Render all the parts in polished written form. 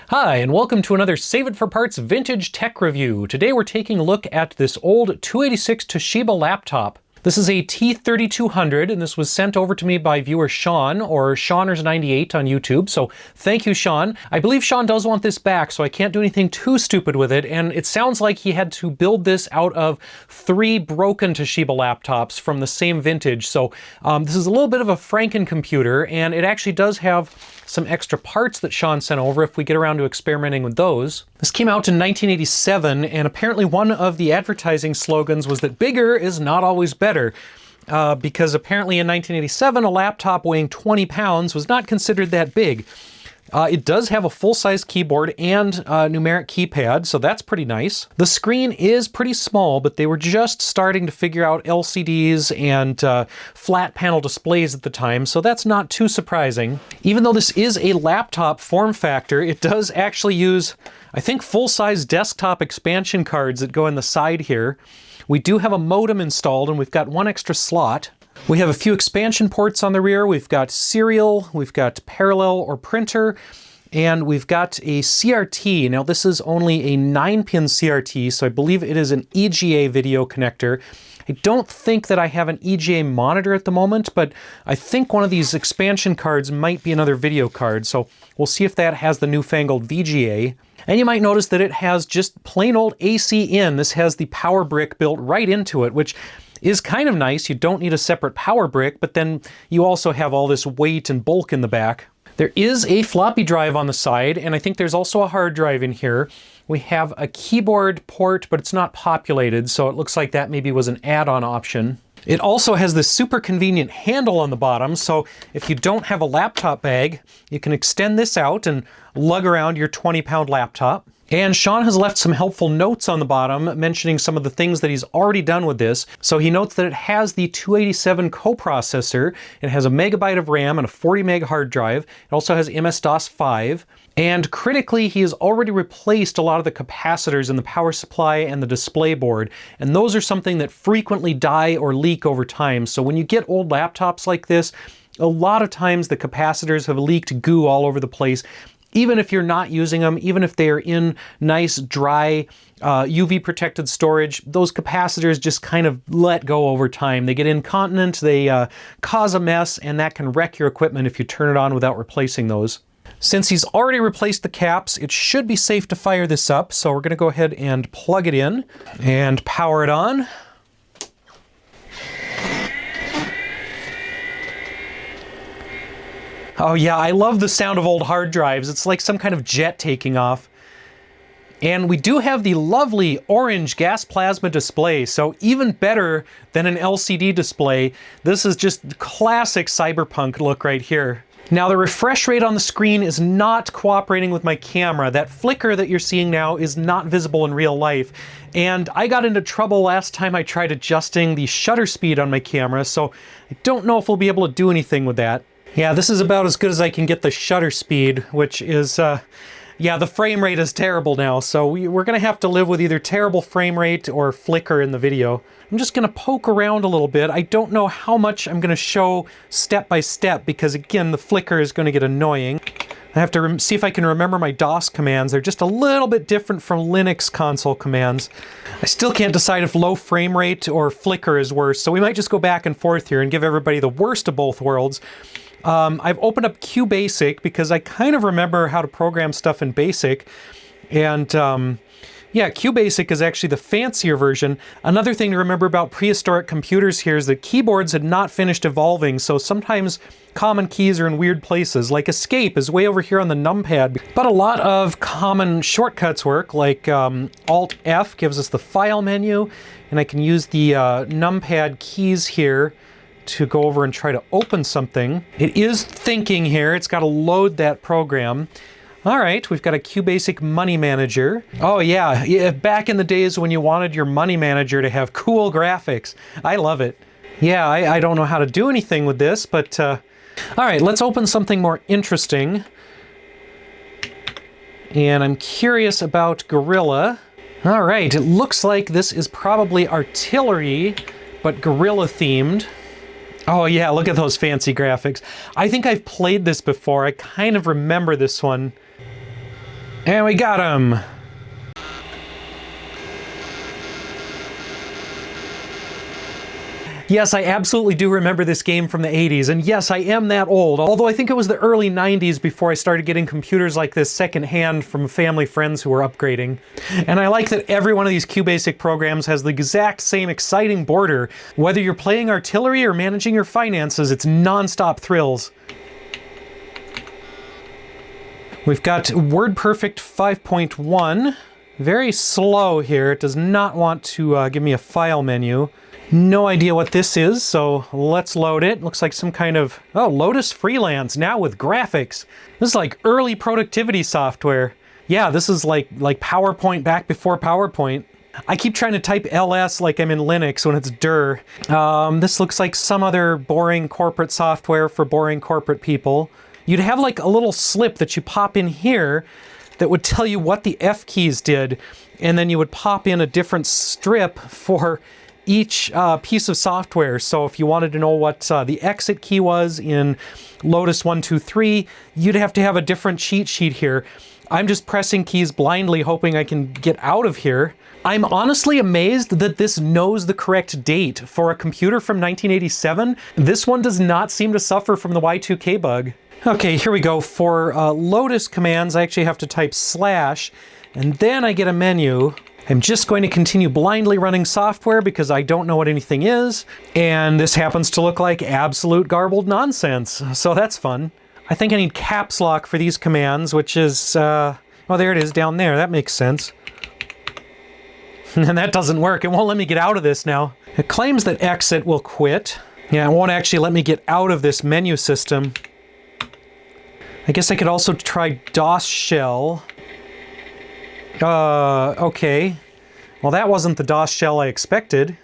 Hi, and welcome to another Save It for Parts vintage tech review. Today we're taking a look at this old 286 Toshiba laptop. This is a T3200, and this was sent over to me by viewer Sean, or Shawners98 on YouTube, so thank you, Sean. I believe Sean does want this back, so I can't do anything too stupid with it, and it sounds like he had to build this out of 3 broken Toshiba laptops from the same vintage, so this is a little bit of a Franken-computer, and it actually does have some extra parts that Sean sent over if we get around to experimenting with those. This came out in 1987, and apparently one of the advertising slogans was that bigger is not always better. Because apparently in 1987, a laptop weighing 20 pounds was not considered that big. It does have a full-size keyboard and numeric keypad, so that's pretty nice. The screen is pretty small, but they were just starting to figure out LCDs and flat panel displays at the time, so that's not too surprising. Even though this is a laptop form factor, it does actually use, I think, full-size desktop expansion cards that go in the side here. We do have a modem installed, and we've got one extra slot. We have a few expansion ports on the rear. We've got serial, we've got parallel or printer, and we've got a CRT. Now this is only a 9-pin CRT, so I believe it is an EGA video connector. I don't think that I have an EGA monitor at the moment, but I think one of these expansion cards might be another video card, so we'll see if that has the newfangled VGA. And you might notice that it has just plain old AC in. This has the power brick built right into it, which is kind of nice. You don't need a separate power brick, but then you also have all this weight and bulk in the back. There is a floppy drive on the side, and I think there's also a hard drive in here. We have a keyboard port, but it's not populated, so it looks like that maybe was an add-on option. It also has this super convenient handle on the bottom, so if you don't have a laptop bag, you can extend this out and lug around your 20-pound laptop. And Sean has left some helpful notes on the bottom mentioning some of the things that he's already done with this. So he notes that it has the 287 coprocessor, it has a megabyte of RAM and a 40 meg hard drive. It also has MS-DOS 5. And critically, he has already replaced a lot of the capacitors in the power supply and the display board. And those are something that frequently die or leak over time. So when you get old laptops like this, a lot of times the capacitors have leaked goo all over the place. Even if you're not using them, even if they're in nice, dry, UV-protected storage, those capacitors just kind of let go over time. They get incontinent, they cause a mess, and that can wreck your equipment if you turn it on without replacing those. Since he's already replaced the caps, it should be safe to fire this up, so we're going to go ahead and plug it in and power it on. Oh yeah, I love the sound of old hard drives. It's like some kind of jet taking off. And we do have the lovely orange gas plasma display, so even better than an LCD display. This is just classic cyberpunk look right here. Now the refresh rate on the screen is not cooperating with my camera. That flicker that you're seeing now is not visible in real life. And I got into trouble last time I tried adjusting the shutter speed on my camera, so I don't know if we'll be able to do anything with that. Yeah, this is about as good as I can get the shutter speed, which is, yeah, the frame rate is terrible now, so we're going to have to live with either terrible frame rate or flicker in the video. I'm just going to poke around a little bit. I don't know how much I'm going to show step by step because, again, the flicker is going to get annoying. I have to see if I can remember my DOS commands. They're just a little bit different from Linux console commands. I still can't decide if low frame rate or flicker is worse, so we might just go back and forth here and give everybody the worst of both worlds. I've opened up QBasic because I kind of remember how to program stuff in BASIC, and yeah, QBasic is actually the fancier version. Another thing to remember about prehistoric computers here is that keyboards had not finished evolving, so sometimes common keys are in weird places, like escape is way over here on the numpad. But a lot of common shortcuts work, like Alt-F gives us the file menu, and I can use the numpad keys here to go over and try to open something. It is thinking here, it's got to load that program. All right, we've got a QBasic Money Manager. Oh yeah, back in the days when you wanted your Money Manager to have cool graphics. I love it. Yeah, I don't know how to do anything with this, but all right, let's open something more interesting. And I'm curious about Gorilla. All right, it looks like this is probably artillery, but Gorilla themed. Oh yeah, look at those fancy graphics. I think I've played this before. I kind of remember this one. And we got him. Yes, I absolutely do remember this game from the 80s, and yes, I am that old, although I think it was the early 90s before I started getting computers like this secondhand from family friends who were upgrading. And I like that every one of these QBasic programs has the exact same exciting border. Whether you're playing artillery or managing your finances, it's non-stop thrills. We've got WordPerfect 5.1. Very slow here. It does not want to give me a file menu. No idea what this is, so let's load it. Looks like some kind of, oh, Lotus Freelance, now with graphics. This is like early productivity software. Yeah, this is like PowerPoint back before PowerPoint. I keep trying to type ls like I'm in Linux when it's dir. This looks like some other boring corporate software for boring corporate people. You'd have like a little slip that you pop in here that would tell you what the F keys did, and then you would pop in a different strip for each piece of software. So if you wanted to know what the exit key was in Lotus 123, you'd have to have a different cheat sheet here. I'm just pressing keys blindly, hoping I can get out of here. I'm honestly amazed that this knows the correct date. For a computer from 1987, this one does not seem to suffer from the Y2K bug. Okay, here we go. For Lotus commands, I actually have to type slash, and then I get a menu. I'm just going to continue blindly running software because I don't know what anything is, and this happens to look like absolute garbled nonsense, so that's fun. I think I need caps lock for these commands, which is, oh, there it is down there. That makes sense. And that doesn't work. It won't let me get out of this now. It claims that exit will quit. Yeah, it won't actually let me get out of this menu system. I guess I could also try DOS shell. Okay. Well, that wasn't the DOS shell I expected.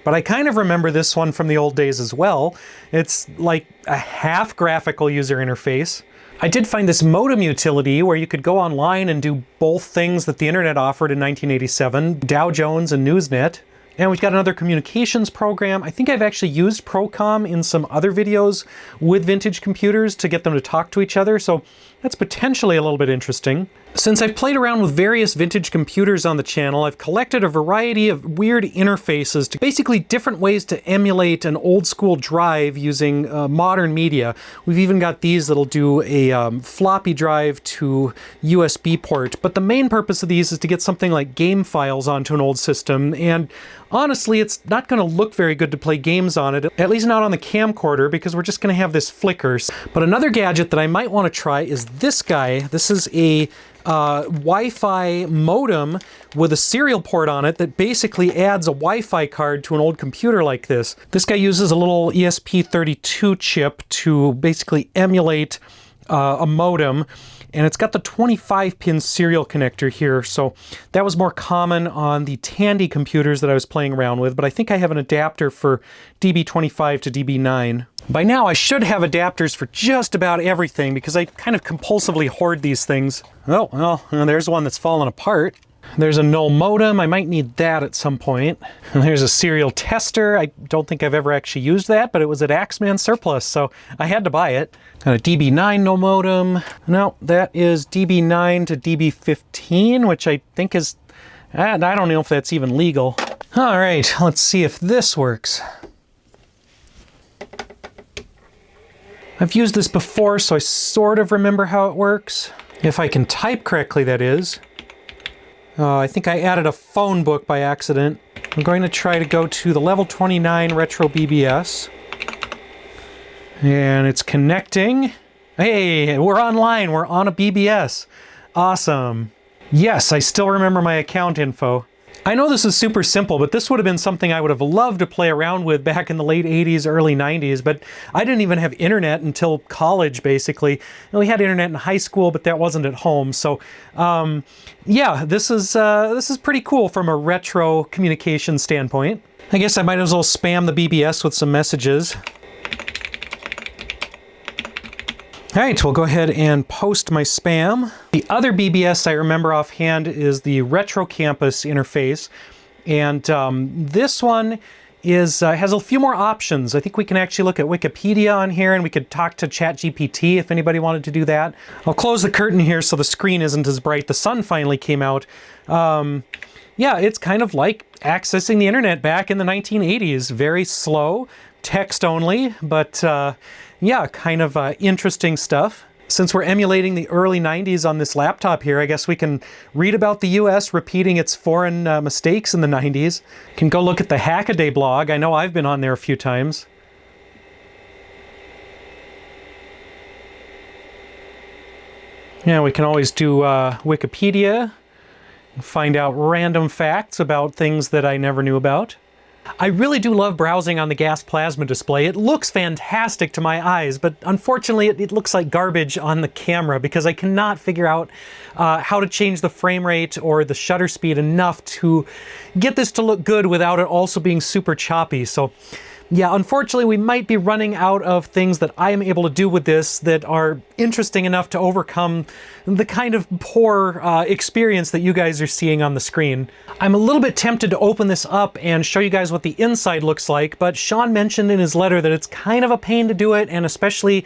But I kind of remember this one from the old days as well. It's like a half graphical user interface. I did find this modem utility where you could go online and do both things that the internet offered in 1987, Dow Jones and Newsnet. And we've got another communications program. I think I've actually used Procom in some other videos with vintage computers to get them to talk to each other, so that's potentially a little bit interesting. Since I've played around with various vintage computers on the channel, I've collected a variety of weird interfaces to basically different ways to emulate an old school drive using modern media. We've even got these that'll do a floppy drive to USB port, but the main purpose of these is to get something like game files onto an old system, and honestly, it's not going to look very good to play games on it, at least not on the camcorder, because we're just going to have this flicker. But another gadget that I might want to try is this guy. This is a Wi-Fi modem with a serial port on it that basically adds a Wi-Fi card to an old computer like this. This guy uses a little ESP32 chip to basically emulate a modem, and it's got the 25-pin serial connector here, so that was more common on the Tandy computers that I was playing around with, but I think I have an adapter for DB25 to DB9. By now I should have adapters for just about everything because I kind of compulsively hoard these things. Oh, well, there's one that's fallen apart. There's a null modem. I might need that at some point. And there's a serial tester. I don't think I've ever actually used that, but it was at Axeman Surplus, so I had to buy it. Got a DB9 null modem. No, that is DB9 to DB15, which I think is... I don't know if that's even legal. All right, let's see if this works. I've used this before, so I sort of remember how it works. If I can type correctly, that is. I think I added a phone book by accident. I'm going to try to go to the level 29 Retro BBS. And it's connecting. Hey, we're online. We're on a BBS. Awesome. Yes, I still remember my account info. I know this is super simple, but this would have been something I would have loved to play around with back in the late 80s, early 90s, but I didn't even have internet until college, basically. And we had internet in high school, but that wasn't at home. So, yeah, this is pretty cool from a retro communication standpoint. I guess I might as well spam the BBS with some messages. All right, we'll go ahead and post my spam. The other BBS I remember offhand is the Retro Campus interface. And this one is has a few more options. I think we can actually look at Wikipedia on here, and we could talk to ChatGPT if anybody wanted to do that. I'll close the curtain here so the screen isn't as bright. The sun finally came out. Yeah, it's kind of like accessing the internet back in the 1980s. Very slow, text only, but yeah, kind of interesting stuff. Since we're emulating the early 90s on this laptop here, I guess we can read about the US repeating its foreign mistakes in the 90s. Can go look at the Hackaday blog. I know I've been on there a few times. Yeah, we can always do Wikipedia and find out random facts about things that I never knew about. I really do love browsing on the gas plasma display. It looks fantastic to my eyes, but unfortunately it looks like garbage on the camera because I cannot figure out how to change the frame rate or the shutter speed enough to get this to look good without it also being super choppy. So yeah, unfortunately we might be running out of things that I am able to do with this that are interesting enough to overcome the kind of poor experience that you guys are seeing on the screen. I'm a little bit tempted to open this up and show you guys what the inside looks like, but Sean mentioned in his letter that it's kind of a pain to do it, and especially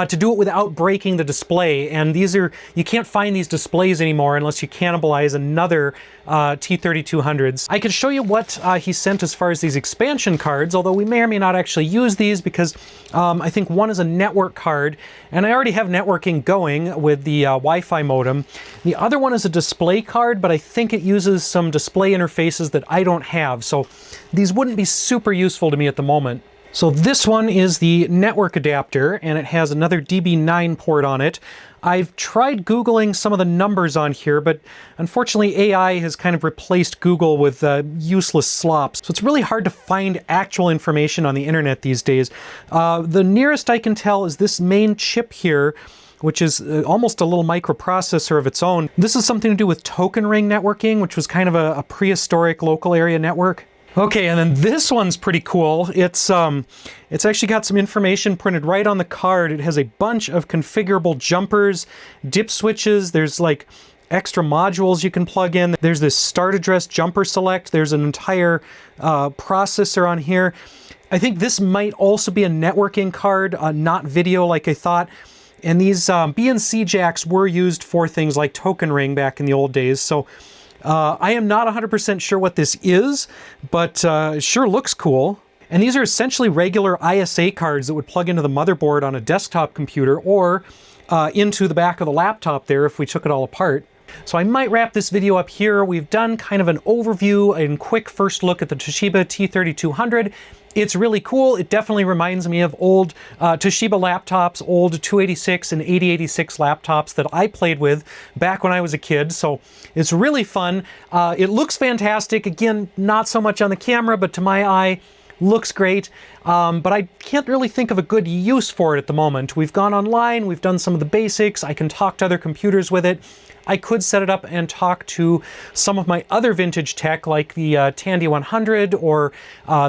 to do it without breaking the display. And these are, you can't find these displays anymore unless you cannibalize another T3200s. I could show you what he sent as far as these expansion cards, although we may or may not actually use these because I think one is a network card, and I already have networking going with the Wi-Fi modem. The other one is a display card, but I think it uses some display interfaces that I don't have, so these wouldn't be super useful to me at the moment. So this one is the network adapter, and it has another DB9 port on it. I've tried Googling some of the numbers on here, but unfortunately AI has kind of replaced Google with useless slops. So it's really hard to find actual information on the internet these days. The nearest I can tell is this main chip here, which is almost a little microprocessor of its own. This is something to do with token ring networking, which was kind of a prehistoric local area network. Okay, and then this one's pretty cool. It's actually got some information printed right on the card. It has a bunch of configurable jumpers, dip switches. There's like extra modules you can plug in. There's this start address jumper select. There's an entire processor on here. I think this might also be a networking card, not video like I thought. And these BNC jacks were used for things like token ring back in the old days. So I am not 100% sure what this is, but it sure looks cool. And these are essentially regular ISA cards that would plug into the motherboard on a desktop computer or into the back of the laptop there if we took it all apart. So I might wrap this video up here. We've done kind of an overview and quick first look at the Toshiba T3200. It's really cool. It definitely reminds me of old Toshiba laptops, old 286 and 8086 laptops that I played with back when I was a kid. So it's really fun. It looks fantastic. Again, not so much on the camera, but to my eye, looks great. But I can't really think of a good use for it at the moment. We've gone online, we've done some of the basics. I can talk to other computers with it. I could set it up and talk to some of my other vintage tech like the Tandy 100 or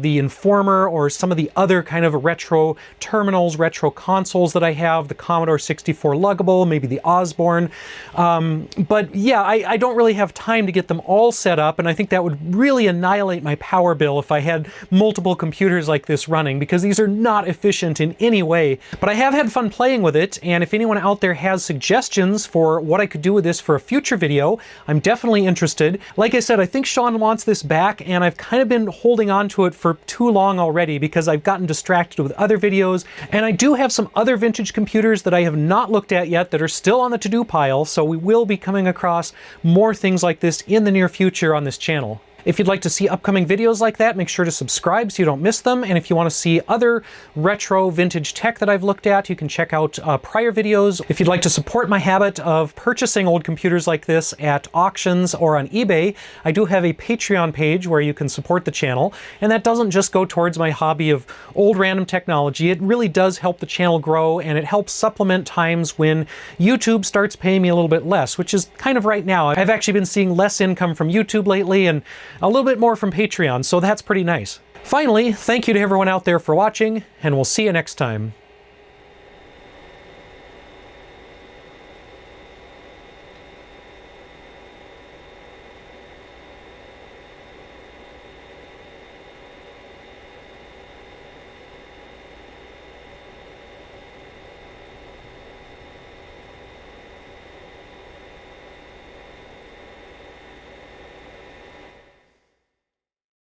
the Informer or some of the other kind of retro terminals, retro consoles that I have, the Commodore 64 luggable, maybe the Osborne. But yeah, I don't really have time to get them all set up, and I think that would really annihilate my power bill if I had multiple computers like this running, because these are not efficient in any way. But I have had fun playing with it, and if anyone out there has suggestions for what I could do with this for a future video, I'm definitely interested. Like I said, I think Sean wants this back, and I've kind of been holding on to it for too long already because I've gotten distracted with other videos, and I do have some other vintage computers that I have not looked at yet that are still on the to-do pile, so we will be coming across more things like this in the near future on this channel. If you'd like to see upcoming videos like that, make sure to subscribe so you don't miss them. And if you want to see other retro vintage tech that I've looked at, you can check out prior videos. If you'd like to support my habit of purchasing old computers like this at auctions or on eBay, I do have a Patreon page where you can support the channel. And that doesn't just go towards my hobby of old random technology. It really does help the channel grow, and it helps supplement times when YouTube starts paying me a little bit less, which is kind of right now. I've actually been seeing less income from YouTube lately and a little bit more from Patreon, so that's pretty nice. Finally, thank you to everyone out there for watching, and we'll see you next time.